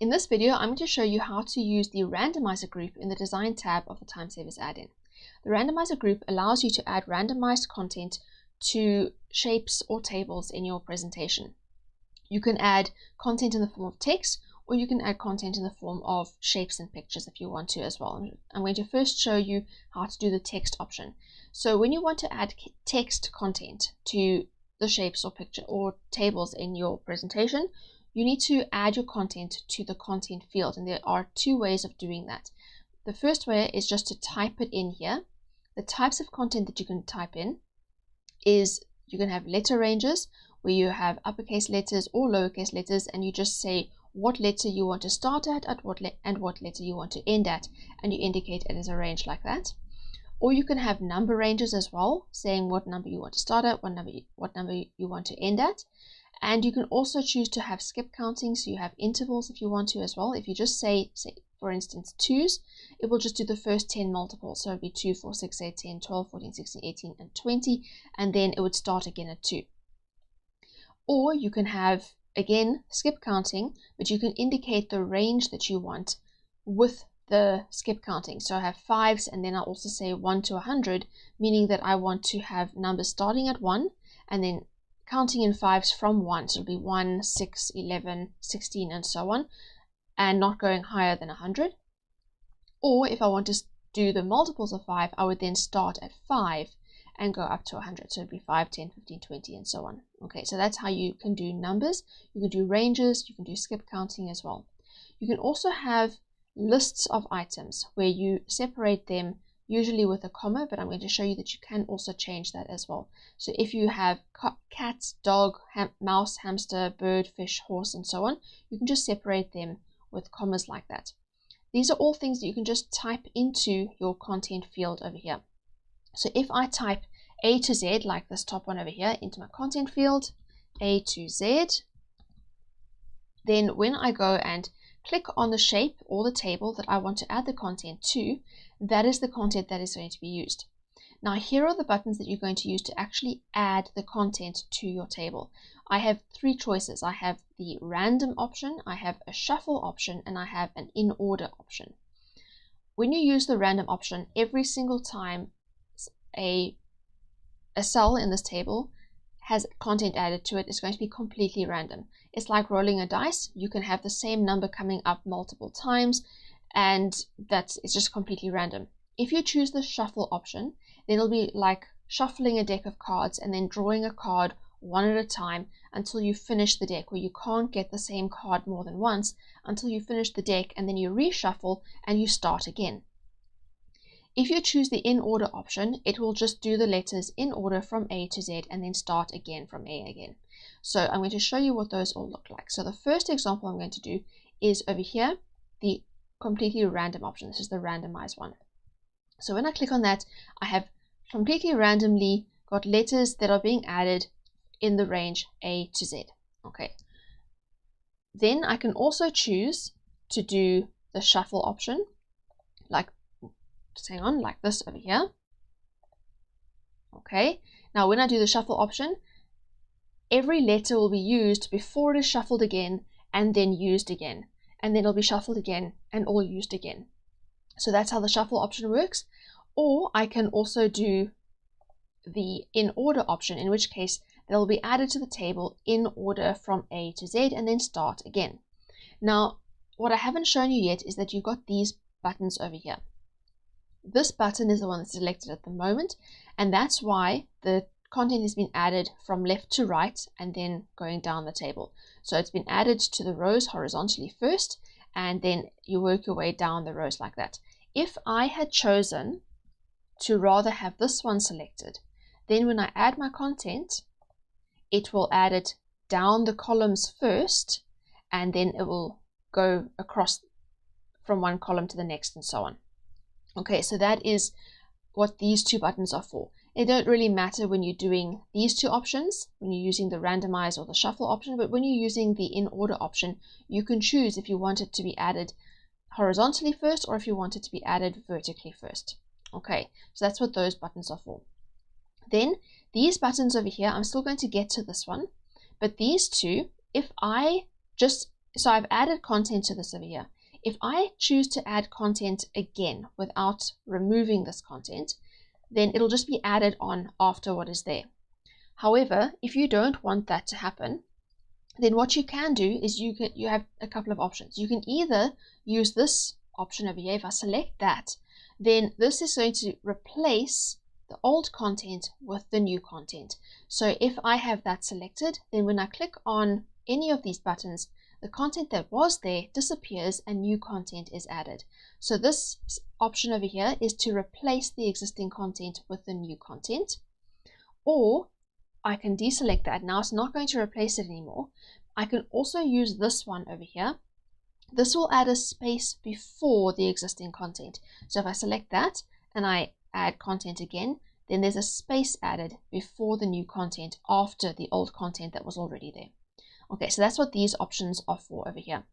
In this video, I'm going to show you how to use the Randomizer group in the Design tab of the Timesavers add-in. The Randomizer group allows you to add randomized content to shapes or tables in your presentation. You can add content in the form of text, or you can add content in the form of shapes and pictures if you want to as well. I'm going to first show you how to do the text option. So when you want to add text content to the shapes or picture or tables in your presentation, you need to add your content to the content field, and there are two ways of doing that. The first way is just to type it in here. The types of content that you can type in is you can have letter ranges where you have uppercase letters or lowercase letters, and you just say what letter you want to start at and what letter you want to end at, and you indicate it as a range like that. Or you can have number ranges as well, saying what number you want to start at, what number you want to end at. And you can also choose to have skip counting, so you have intervals if you want to as well. If you just say for instance 2s, it will just do the first 10 multiples, so it would be 2, 4, 6, 8, 10, 12, 14, 16, 18, and 20, and then it would start again at 2. Or you can have, again, skip counting, but you can indicate the range that you want with the skip counting. So I have 5s, and then I also say 1 to 100, meaning that I want to have numbers starting at 1 and then counting in 5s from 1. So it'll be 1, 6, 11, 16, and so on, and not going higher than 100. Or if I want to do the multiples of 5, I would then start at 5 and go up to 100. So it'd be 5, 10, 15, 20, and so on. Okay, so that's how you can do numbers. You can do ranges, you can do skip counting as well. You can also have lists of items where you separate them usually with a comma, but I'm going to show you that you can also change that as well. So if you have cat, dog, mouse, hamster, bird, fish, horse, and so on, you can just separate them with commas like that. These are all things that you can just type into your content field over here. So if I type A to Z, like this top one over here, into my content field, A to Z, then when I go and click on the shape or the table that I want to add the content to, that is the content that is going to be used. Now here are the buttons that you're going to use to actually add the content to your table. I have three choices. I have the random option, I have a shuffle option, and I have an in order option. When you use the random option, every single time a cell in this table has content added to it, it's going to be completely random. It's like rolling a dice. You can have the same number coming up multiple times, and it's just completely random. If you choose the shuffle option, then it'll be like shuffling a deck of cards and then drawing a card one at a time until you finish the deck, where you can't get the same card more than once until you finish the deck, and then you reshuffle and you start again. If you choose the in order option, it will just do the letters in order from A to Z and then start again from A again. So I'm going to show you what those all look like. So the first example I'm going to do is over here, the completely random option. This is the randomized one. So when I click on that, I have completely randomly got letters that are being added in the range A to Z. Okay. Then I can also choose to do the shuffle option, like this over here. Okay, now when I do the shuffle option, every letter will be used before it is shuffled again and then used again, and then it'll be shuffled again and all used again. So that's how the shuffle option works. Or I can also do the in order option, in which case they'll be added to the table in order from A to Z and then start again. Now what I haven't shown you yet is that you've got these buttons over here. This button is the one that's selected at the moment, and that's why the content has been added from left to right and then going down the table. So it's been added to the rows horizontally first, and then you work your way down the rows like that. If I had chosen to rather have this one selected, then when I add my content, it will add it down the columns first, and then it will go across from one column to the next and so on. Okay, so that is what these two buttons are for. They don't really matter when you're doing these two options, when you're using the randomize or the shuffle option, but when you're using the in order option, you can choose if you want it to be added horizontally first or if you want it to be added vertically first. Okay, so that's what those buttons are for. Then these buttons over here, I'm still going to get to this one, but these two, if I just so I've added content to this over here. If I choose to add content again without removing this content, then it'll just be added on after what is there. However, if you don't want that to happen, then what you can do is you have a couple of options. You can either use this option over here. If I select that, then this is going to replace the old content with the new content. So if I have that selected, then when I click on any of these buttons, the content that was there disappears and new content is added. So this option over here is to replace the existing content with the new content. Or I can deselect that. Now it's not going to replace it anymore. I can also use this one over here. This will add a space before the existing content. So if I select that and I add content again, then there's a space added before the new content after the old content that was already there. Okay, so that's what these options are for over here.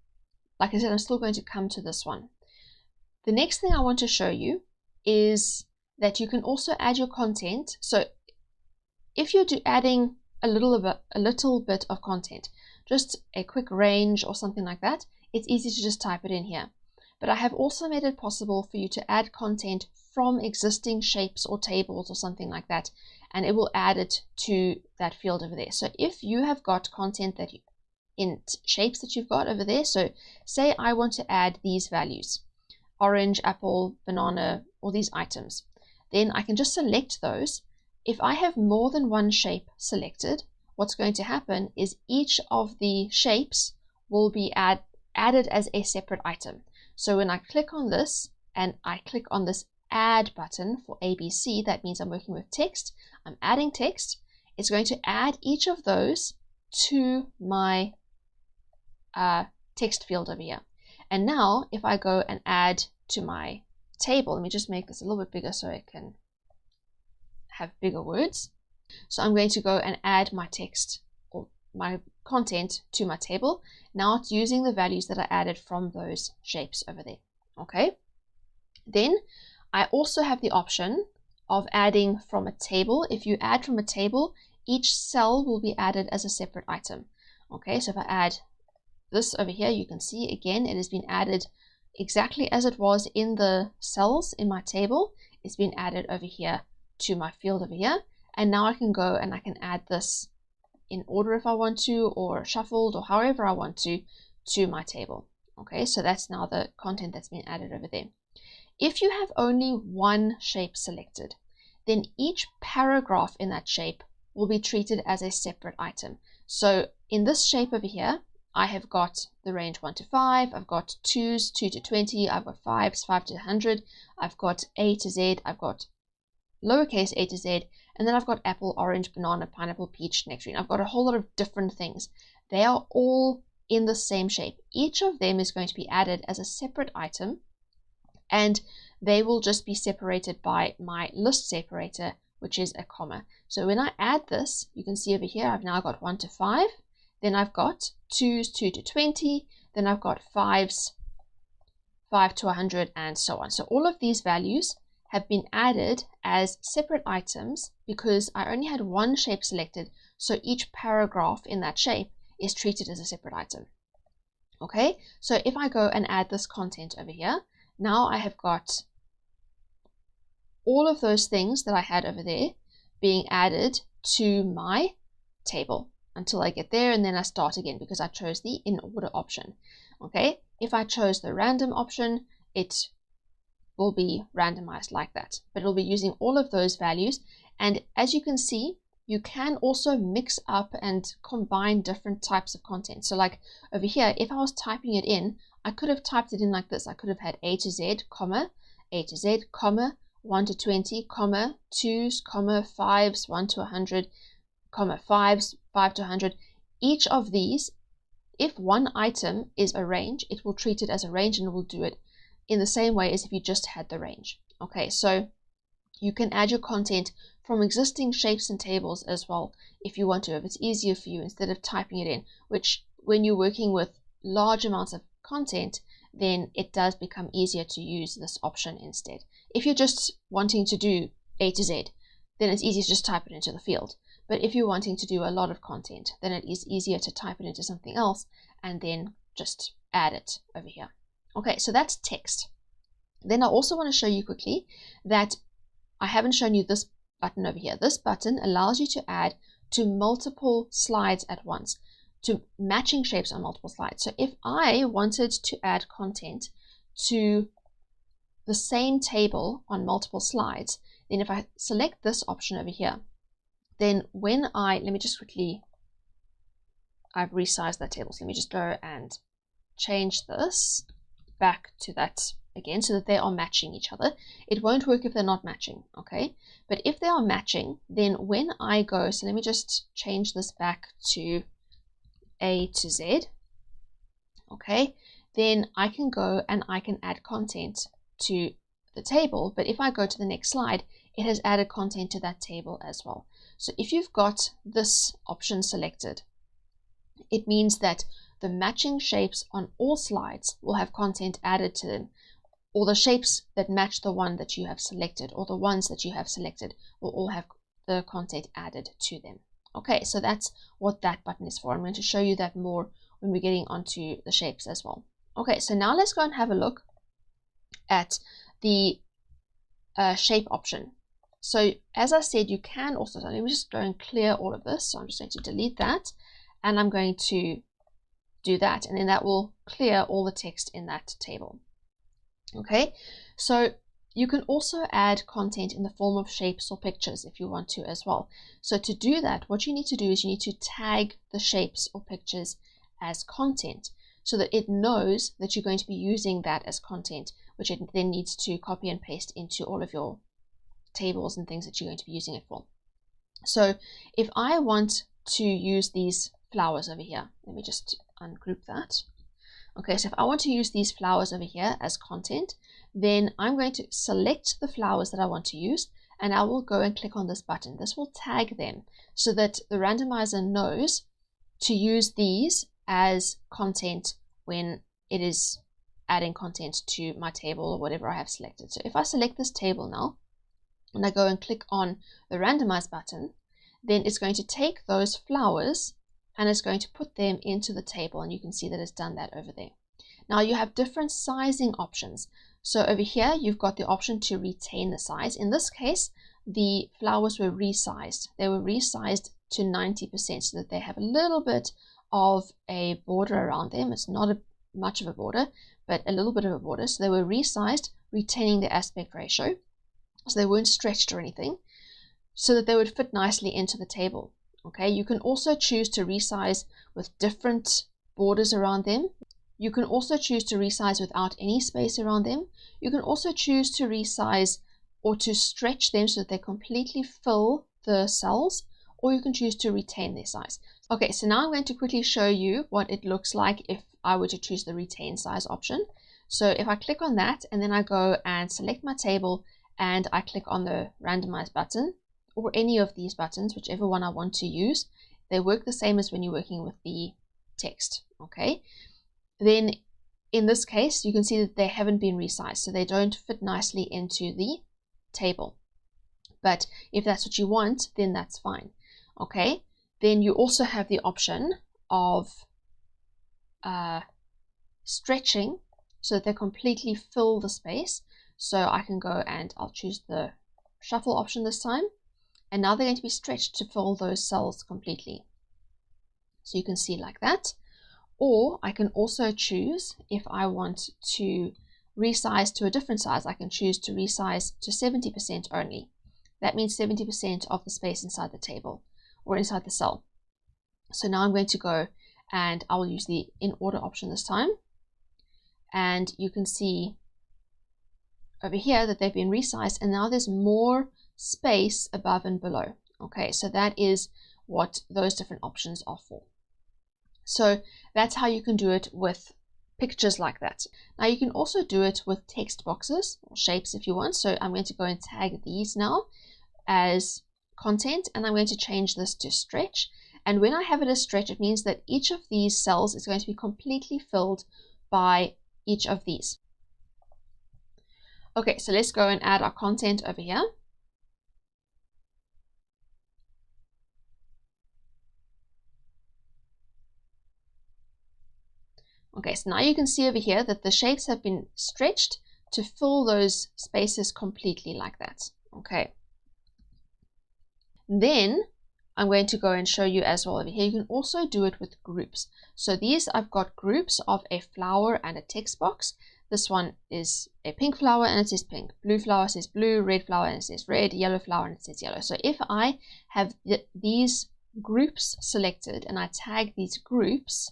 Like I said, I'm still going to come to this one. The next thing I want to show you is that you can also add your content. So if you're adding a little bit of content, just a quick range or something like that, it's easy to just type it in here. But I have also made it possible for you to add content from existing shapes or tables or something like that, and it will add it to that field over there. So if you have got content that in shapes that you've got over there, so say I want to add these values, orange, apple, banana, all these items, then I can just select those. If I have more than one shape selected, what's going to happen is each of the shapes will be added as a separate item. So when I click on this and I click on this add button for ABC, that means I'm working with text, I'm adding text, it's going to add each of those to my text field over here. And now if I go and add to my table, let me just make this a little bit bigger so I can have bigger words. So I'm going to go and add my text or my content to my table. Now it's using the values that I added from those shapes over there. Okay. Then I also have the option of adding from a table. If you add from a table, each cell will be added as a separate item. Okay, so if I add this over here, you can see again it has been added exactly as it was in the cells in my table. It's been added over here to my field over here, and now I can go and I can add this in order if I want to, or shuffled, or however I want to my table. Okay, so that's now the content that's been added over there. If you have only one shape selected, then each paragraph in that shape will be treated as a separate item. So in this shape over here, I have got the range 1 to 5, I've got 2s, 2 to 20, I've got 5s, 5 to 100, I've got A to Z, I've got lowercase a to Z, and then I've got apple, orange, banana, pineapple, peach, nectarine. I've got a whole lot of different things. They are all in the same shape. Each of them is going to be added as a separate item, and they will just be separated by my list separator, which is a comma. So when I add this, you can see over here, I've now got 1 to 5, then I've got 2s, 2 to 20, then I've got 5s, 5 to 100, and so on. So all of these values have been added as separate items because I only had one shape selected, so each paragraph in that shape is treated as a separate item. Okay, so if I go and add this content over here, now I have got all of those things that I had over there being added to my table until I get there, and then I start again because I chose the in order option. Okay, if I chose the random option, it will be randomized like that, but it'll be using all of those values. And as you can see, you can also mix up and combine different types of content. So like over here, if I was typing it in, I could have typed it in like this. I could have had A to Z, comma, A to Z, comma, 1 to 20, comma, 2s, comma, 5s, 1 to 100, comma, 5s, 5 to 100. Each of these, if one item is a range, it will treat it as a range and it will do it in the same way as if you just had the range. Okay, so you can add your content from existing shapes and tables as well if you want to, if it's easier for you instead of typing it in, which when you're working with large amounts of content, then it does become easier to use this option instead. If you're just wanting to do A to Z, then it's easier to just type it into the field. But if you're wanting to do a lot of content, then it is easier to type it into something else and then just add it over here. Okay, so that's text. Then I also want to show you quickly that I haven't shown you this button over here. This button allows you to add to multiple slides at once, to matching shapes on multiple slides. So if I wanted to add content to the same table on multiple slides, then if I select this option over here, then when let me just quickly, I've resized that table. So let me just go and change this back to that again so that they are matching each other. It won't work if they're not matching, okay? But if they are matching, then when I go, so let me just change this back to A to Z, okay? Then I can go and I can add content to the table, but if I go to the next slide, it has added content to that table as well. So if you've got this option selected, it means that the matching shapes on all slides will have content added to them, or the shapes that match the one that you have selected, or the ones that you have selected, will all have the content added to them. Okay, so that's what that button is for. I'm going to show you that more when we're getting onto the shapes as well. Okay, so now let's go and have a look at the shape option. So as I said, you can also, let me just go and clear all of this. So I'm just going to delete that, and I'm going to do that, and then that will clear all the text in that table. Okay, so you can also add content in the form of shapes or pictures if you want to as well. So to do that, what you need to do is you need to tag the shapes or pictures as content so that it knows that you're going to be using that as content, which it then needs to copy and paste into all of your tables and things that you're going to be using it for. So if I want to use these flowers over here, let me just ungroup that. Okay, so if I want to use these flowers over here as content, then I'm going to select the flowers that I want to use, and I will go and click on this button. This will tag them so that the randomizer knows to use these as content when it is adding content to my table or whatever I have selected. So if I select this table now, and I go and click on the randomize button, then it's going to take those flowers and it's going to put them into the table, and you can see that it's done that over there. Now you have different sizing options. So over here you've got the option to retain the size. In this case, the flowers were resized. They were resized to 90% so that they have a little bit of a border around them. It's not much of a border, but a little bit of a border. So they were resized, retaining the aspect ratio, so they weren't stretched or anything, so that they would fit nicely into the table. Okay, you can also choose to resize with different borders around them. You can also choose to resize without any space around them. You can also choose to resize or to stretch them so that they completely fill the cells, or you can choose to retain their size. Okay, so now I'm going to quickly show you what it looks like if I were to choose the retain size option. So if I click on that and then I go and select my table and I click on the randomize button, or any of these buttons, whichever one I want to use, they work the same as when you're working with the text. Okay, then in this case you can see that they haven't been resized, so they don't fit nicely into the table. But if that's what you want, then that's fine. Okay, then you also have the option of stretching so that they completely fill the space. So I can go and I'll choose the shuffle option this time, and now they're going to be stretched to fill those cells completely. So you can see like that. Or I can also choose, if I want to resize to a different size, I can choose to resize to 70% only. That means 70% of the space inside the table or inside the cell. So now I'm going to go and I will use the in order option this time. And you can see over here that they've been resized, and now there's more space above and below. Okay, so that is what those different options are for. So that's how you can do it with pictures like that. Now you can also do it with text boxes or shapes if you want. So I'm going to go and tag these now as content, and I'm going to change this to stretch. And when I have it as stretch, it means that each of these cells is going to be completely filled by each of these. Okay, so let's go and add our content over here. Okay, so now you can see over here that the shapes have been stretched to fill those spaces completely like that. Okay. Then I'm going to go and show you as well over here. You can also do it with groups. So these, I've got groups of a flower and a text box. This one is a pink flower and it says pink. Blue flower says blue, red flower and it says red, yellow flower and it says yellow. So if I have these groups selected and I tag these groups,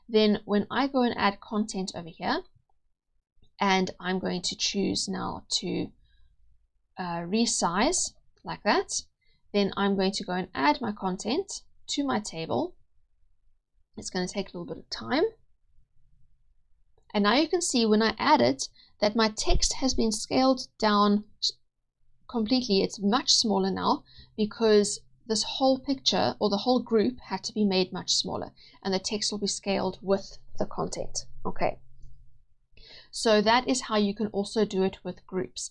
then when I go and add content over here, and I'm going to choose now to resize like that, then I'm going to go and add my content to my table. It's going to take a little bit of time. And now you can see when I add it that my text has been scaled down completely. It's much smaller now because this whole picture or the whole group had to be made much smaller, and the text will be scaled with the content. Okay. So that is how you can also do it with groups.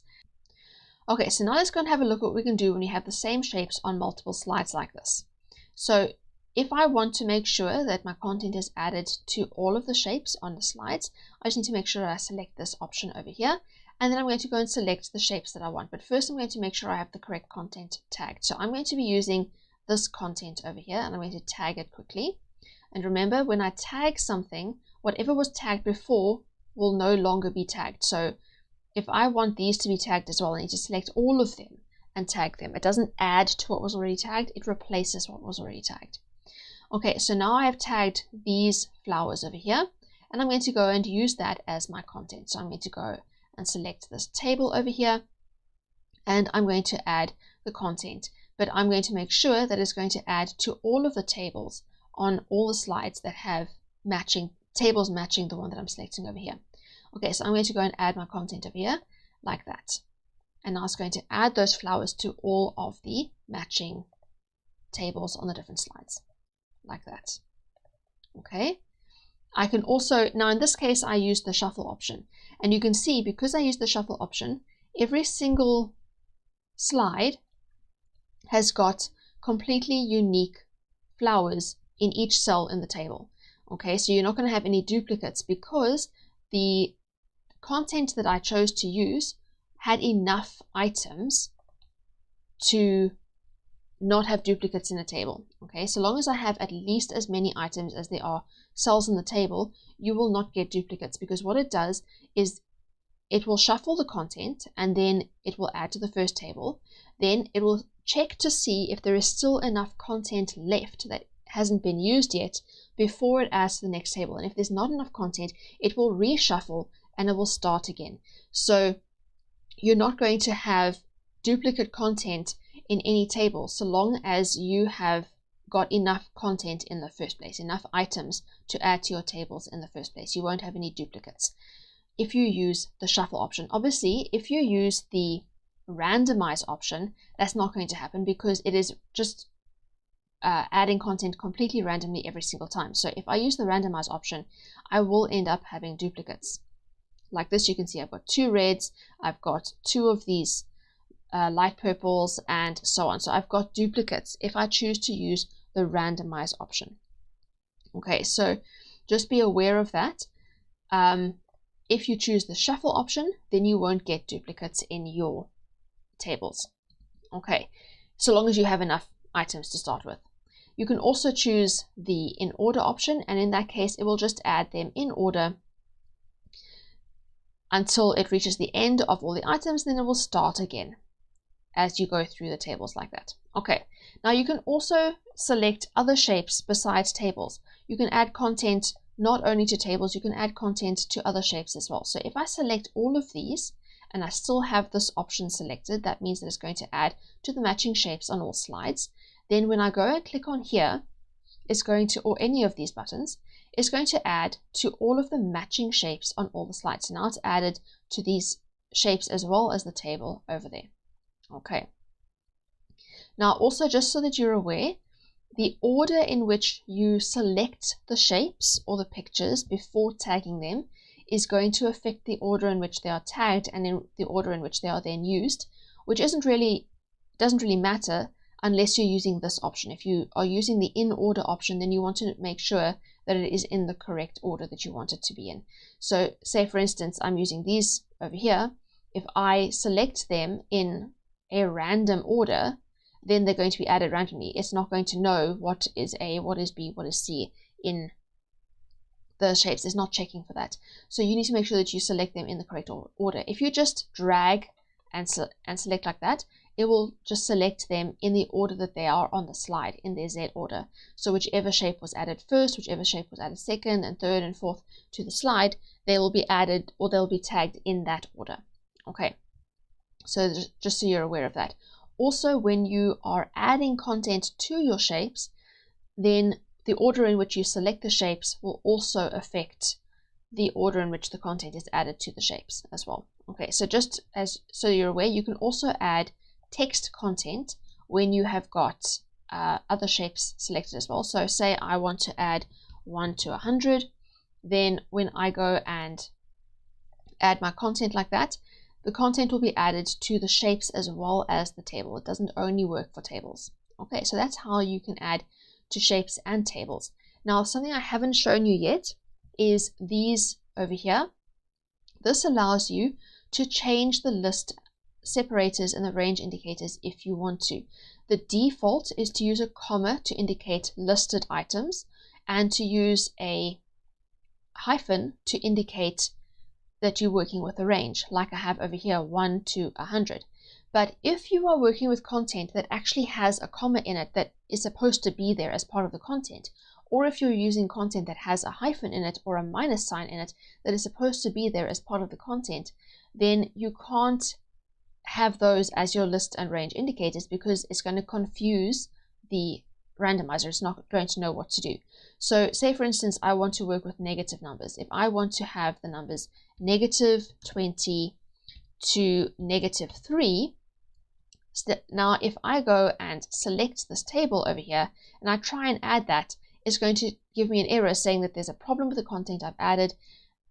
Okay, so now let's go and have a look at what we can do when you have the same shapes on multiple slides like this. So if I want to make sure that my content is added to all of the shapes on the slides, I just need to make sure that I select this option over here, and then I'm going to go and select the shapes that I want. But first I'm going to make sure I have the correct content tagged. So I'm going to be using this content over here, and I'm going to tag it quickly. And remember, when I tag something, whatever was tagged before will no longer be tagged. So if I want these to be tagged as well, I need to select all of them and tag them. It doesn't add to what was already tagged, it replaces what was already tagged. Okay, so now I have tagged these flowers over here, and I'm going to go and use that as my content. So I'm going to go and select this table over here, and I'm going to add the content, but I'm going to make sure that it's going to add to all of the tables on all the slides that have tables matching the one that I'm selecting over here. Okay, so I'm going to go and add my content over here like that. And now it's going to add those flowers to all of the matching tables on the different slides like that. Okay, I can also, now in this case, I use the shuffle option. And you can see, because I use the shuffle option, every single slide has got completely unique flowers in each cell in the table. Okay, so you're not going to have any duplicates because the content that I chose to use had enough items to not have duplicates in a table. Okay, so long as I have at least as many items as there are cells in the table, you will not get duplicates, because what it does is it will shuffle the content and then it will add to the first table. Then it will check to see if there is still enough content left that hasn't been used yet before it adds to the next table. And if there's not enough content, it will reshuffle and it will start again. So you're not going to have duplicate content in any table so long as you have got enough content in the first place, enough items to add to your tables in the first place. You won't have any duplicates if you use the shuffle option. Obviously, if you use the randomize option, that's not going to happen because it is just adding content completely randomly every single time. So if I use the randomize option, I will end up having duplicates. Like this, you can see I've got 2 reds, I've got 2 of these light purples, and so on. So I've got duplicates if I choose to use the randomize option. Okay, so just be aware of that. If you choose the shuffle option, then you won't get duplicates in your tables. Okay, so long as you have enough items to start with. You can also choose the in order option, and in that case it will just add them in order until it reaches the end of all the items, then it will start again as you go through the tables like that. Okay, now you can also select other shapes besides tables. You can add content not only to tables, you can add content to other shapes as well. So if I select all of these and I still have this option selected, that means that it's going to add to the matching shapes on all slides. Then when I go and click on here, it's going to, or any of these buttons, it's going to add to all of the matching shapes on all the slides. So now it's added to these shapes as well as the table over there. Okay. Now also, just so that you're aware, the order in which you select the shapes or the pictures before tagging them is going to affect the order in which they are tagged and in the order in which they are then used, which doesn't really matter unless you're using this option. If you are using the in order option, then you want to make sure that it is in the correct order that you want it to be in. So say for instance, I'm using these over here. If I select them in a random order, then they're going to be added randomly. It's not going to know what is A, what is B, what is C in the shapes. It's not checking for that. So you need to make sure that you select them in the correct order. If you just drag and select like that, it will just select them in the order that they are on the slide, in their Z order. So whichever shape was added first, whichever shape was added second and third and fourth to the slide, they will be added, or they'll be tagged in that order. Okay, so just so you're aware of that. Also, when you are adding content to your shapes, then the order in which you select the shapes will also affect the order in which the content is added to the shapes as well. Okay, so just as so you're aware, you can also add text content when you have got other shapes selected as well. So say I want to add 1 to 100, then when I go and add my content like that, the content will be added to the shapes as well as the table. It doesn't only work for tables. Okay, so that's how you can add to shapes and tables. Now, something I haven't shown you yet is these over here. This allows you to change the list separators and the range indicators if you want to. The default is to use a comma to indicate listed items and to use a hyphen to indicate that you're working with a range, like I have over here, 1 to 100. But if you are working with content that actually has a comma in it that is supposed to be there as part of the content, or if you're using content that has a hyphen in it or a minus sign in it that is supposed to be there as part of the content, then you can't have those as your list and range indicators because it's going to confuse the randomizer. It's not going to know what to do. So say for instance, I want to work with negative numbers. If I want to have the numbers -20 to -3, now if I go and select this table over here and I try and add that, it's going to give me an error saying that there's a problem with the content I've added.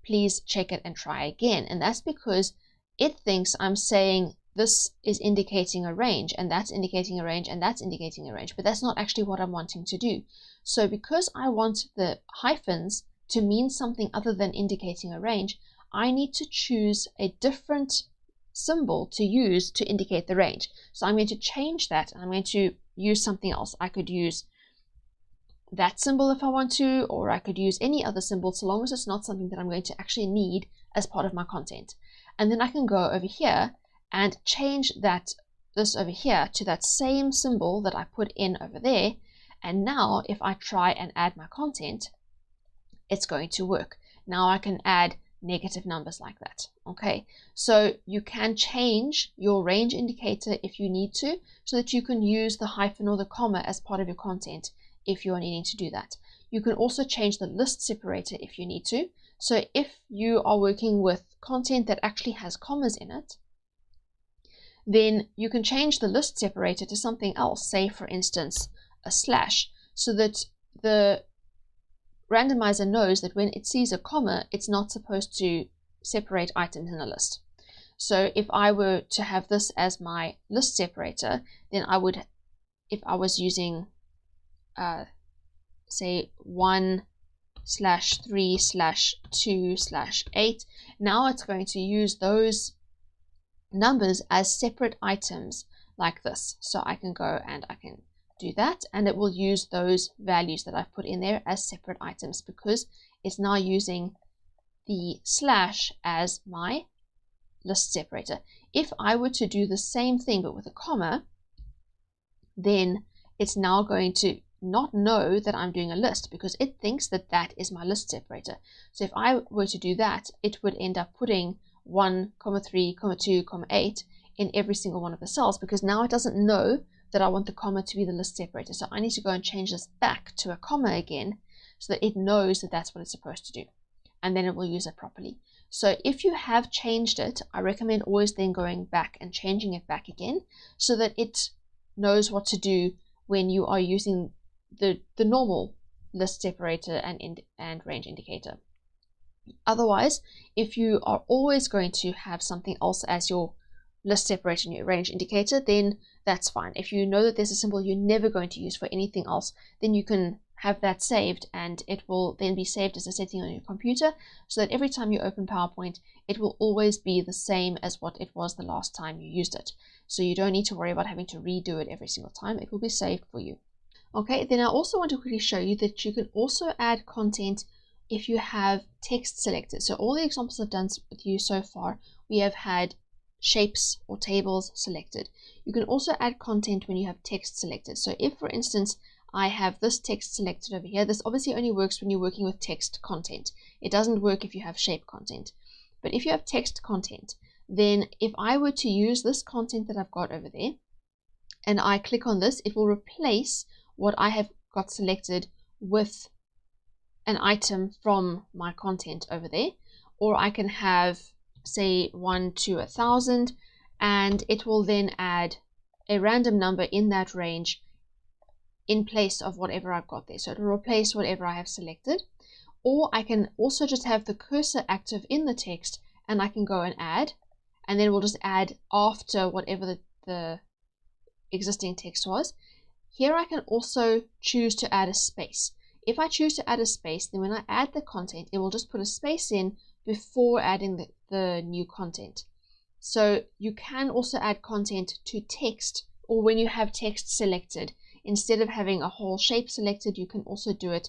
Please check it and try again. And that's because it thinks I'm saying this is indicating a range, and that's indicating a range, and that's indicating a range, but that's not actually what I'm wanting to do. So because I want the hyphens to mean something other than indicating a range, I need to choose a different symbol to use to indicate the range. So I'm going to change that, and I'm going to use something else. I could use that symbol if I want to, or I could use any other symbol, so long as it's not something that I'm going to actually need as part of my content. And then I can go over here and change this over here to that same symbol that I put in over there. And now if I try and add my content, it's going to work. Now I can add negative numbers like that. Okay, so you can change your range indicator if you need to, so that you can use the hyphen or the comma as part of your content if you're needing to do that. You can also change the list separator if you need to. So if you are working with content that actually has commas in it, then you can change the list separator to something else, say for instance a slash, so that the randomizer knows that when it sees a comma, it's not supposed to separate items in a list. So if I were to have this as my list separator, then I would, if I was using say 1/3/2/8, now it's going to use those numbers as separate items like this. So I can go and I can do that, and it will use those values that I've put in there as separate items because it's now using the slash as my list separator. If I were to do the same thing but with a comma, then it's now going to not know that I'm doing a list because it thinks that that is my list separator. So if I were to do that, it would end up putting 1, 3, 2, 8 in every single one of the cells because now it doesn't know that I want the comma to be the list separator. So I need to go and change this back to a comma again so that it knows that that's what it's supposed to do, and then it will use it properly. So if you have changed it, I recommend always then going back and changing it back again so that it knows what to do when you are using the normal list separator and range indicator. Otherwise, if you are always going to have something else as your list separator and your range indicator, then that's fine. If you know that there's a symbol you're never going to use for anything else, then you can have that saved, and it will then be saved as a setting on your computer, so that every time you open PowerPoint, it will always be the same as what it was the last time you used it. So you don't need to worry about having to redo it every single time. It will be saved for you. Okay, then I also want to quickly show you that you can also add content if you have text selected. So all the examples I've done with you so far, we have had shapes or tables selected. You can also add content when you have text selected. So if, for instance, I have this text selected over here, this obviously only works when you're working with text content. It doesn't work if you have shape content. But if you have text content, then if I were to use this content that I've got over there, and I click on this, it will replace what I have got selected with an item from my content over there. Or I can have, say, 1 to 1,000, and it will then add a random number in that range in place of whatever I've got there. So it will replace whatever I have selected. Or I can also just have the cursor active in the text, and I can go and add, and then we'll just add after whatever the existing text was. Here I can also choose to add a space. If I choose to add a space, then when I add the content, it will just put a space in before adding the new content. So you can also add content to text, or when you have text selected. Instead of having a whole shape selected, you can also do it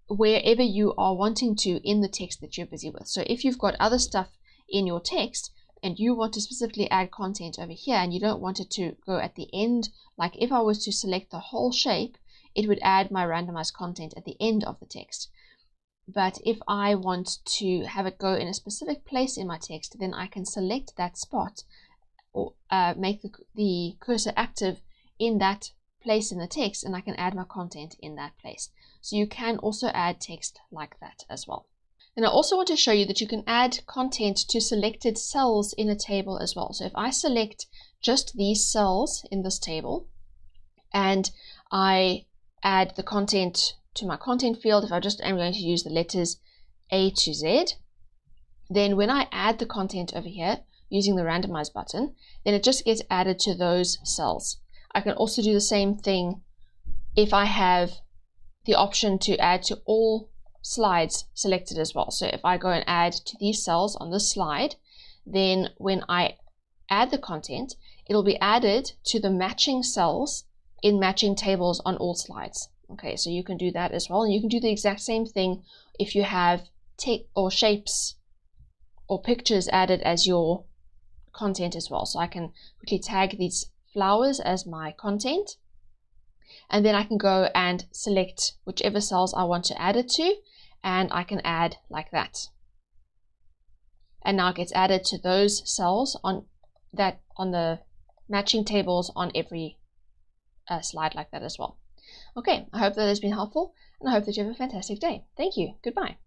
wherever you are wanting to in the text that you're busy with. So if you've got other stuff in your text and you want to specifically add content over here and you don't want it to go at the end, like if I was to select the whole shape, it would add my randomized content at the end of the text. But if I want to have it go in a specific place in my text, then I can select that spot or make the cursor active in that place in the text, and I can add my content in that place. So you can also add text like that as well. And I also want to show you that you can add content to selected cells in a table as well. So if I select just these cells in this table and I add the content to my content field, if I just am going to use the letters A to Z, then when I add the content over here using the randomize button, then it just gets added to those cells. I can also do the same thing if I have the option to add to all slides selected as well. So if I go and add to these cells on this slide, then when I add the content, it'll be added to the matching cells in matching tables on all slides. Okay, so you can do that as well. And you can do the exact same thing if you have text or shapes or pictures added as your content as well. So I can quickly tag these flowers as my content, and then I can go and select whichever cells I want to add it to, and I can add like that. And now it gets added to those cells on the matching tables on every slide like that as well. Okay, I hope that has been helpful, and I hope that you have a fantastic day. Thank you. Goodbye.